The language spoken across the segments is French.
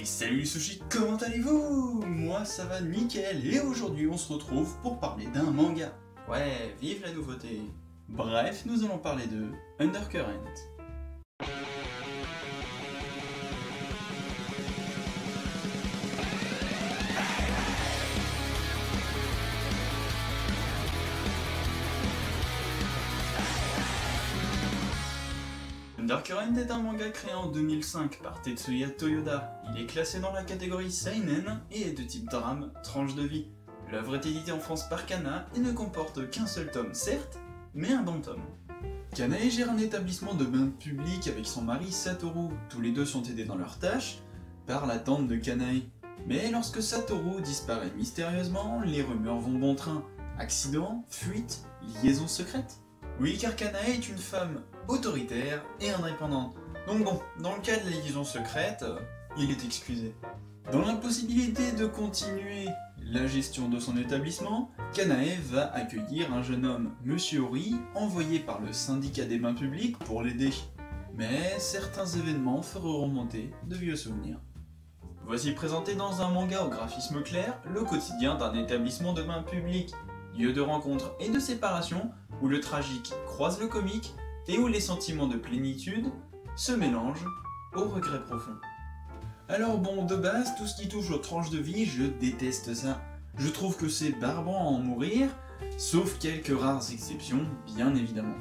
salut les sushis, comment allez-vous? Moi ça va nickel et aujourd'hui on se retrouve pour parler d'un manga. Ouais, vive la nouveauté. Bref, nous allons parler de Undercurrent. Undercurrent est un manga créé en 2005 par Tetsuya Toyoda. Il est classé dans la catégorie Seinen et est de type drame, tranche de vie. L'œuvre est éditée en France par Kana et ne comporte qu'un seul tome, certes, mais un bon tome. Kanae gère un établissement de bain public avec son mari Satoru. Tous les deux sont aidés dans leurs tâches par la tante de Kanae. Mais lorsque Satoru disparaît mystérieusement, les rumeurs vont bon train. Accident, fuite, liaison secrète. Oui, car Kanae est une femme autoritaire et indépendante. Donc bon, dans le cas de la liaison secrète, il est excusé. Dans l'impossibilité de continuer la gestion de son établissement, Kanae va accueillir un jeune homme, Monsieur Ori, envoyé par le syndicat des bains publics pour l'aider. Mais certains événements feront remonter de vieux souvenirs. Voici présenté dans un manga au graphisme clair, le quotidien d'un établissement de bains publics, lieu de rencontre et de séparation, où le tragique croise le comique et où les sentiments de plénitude se mélangent aux regrets profonds. Alors bon, de base, tout ce qui touche aux tranches de vie, je déteste ça. Je trouve que c'est barbant à en mourir, sauf quelques rares exceptions, bien évidemment.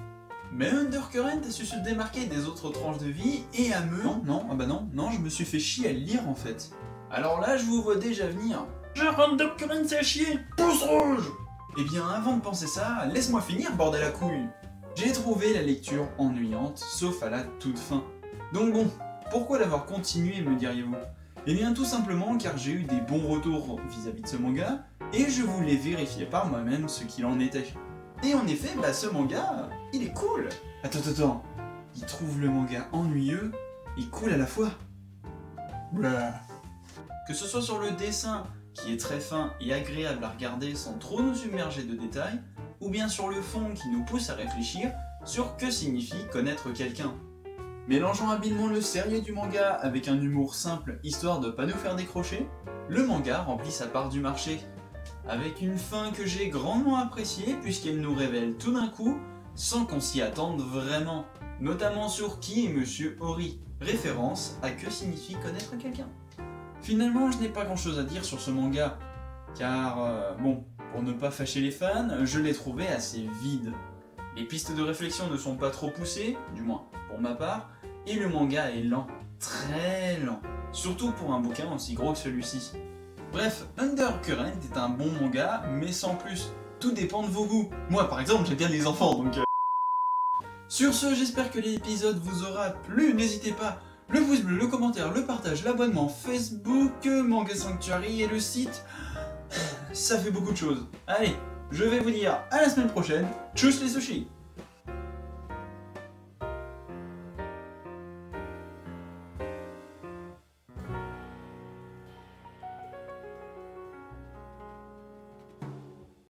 Mais Undercurrent a su se démarquer des autres tranches de vie et à me... Non, je me suis fait chier à le lire en fait. Alors là, je vous vois déjà venir. Genre Undercurrent c'est à chier, pouce rouge! Eh bien, avant de penser ça, laisse-moi finir, bordel à couilles. J'ai trouvé la lecture ennuyante, sauf à la toute fin. Donc bon, pourquoi l'avoir continué, me diriez-vous? Eh bien, tout simplement car j'ai eu des bons retours vis-à-vis de ce manga, et je voulais vérifier par moi-même ce qu'il en était. Et en effet, ce manga, il est cool. Attends, il trouve le manga ennuyeux et cool à la fois. Blah. Que ce soit sur le dessin, qui est très fin et agréable à regarder sans trop nous submerger de détails, ou bien sur le fond qui nous pousse à réfléchir sur que signifie connaître quelqu'un. Mélangeant habilement le sérieux du manga avec un humour simple histoire de pas nous faire décrocher, le manga remplit sa part du marché, avec une fin que j'ai grandement appréciée puisqu'elle nous révèle tout d'un coup, sans qu'on s'y attende vraiment, notamment sur qui est Monsieur Ori, référence à que signifie connaître quelqu'un. Finalement, je n'ai pas grand chose à dire sur ce manga, car pour ne pas fâcher les fans, je l'ai trouvé assez vide. Les pistes de réflexion ne sont pas trop poussées, du moins pour ma part, et le manga est lent, très lent, surtout pour un bouquin aussi gros que celui-ci. Bref, Undercurrent est un bon manga, mais sans plus, tout dépend de vos goûts. Moi par exemple, j'aime bien les enfants, donc... Sur ce, j'espère que l'épisode vous aura plu, n'hésitez pas. Le pouce bleu, le commentaire, le partage, l'abonnement, Facebook, Manga Sanctuary et le site, ça fait beaucoup de choses. Allez, je vais vous dire à la semaine prochaine, tchuss les sushis!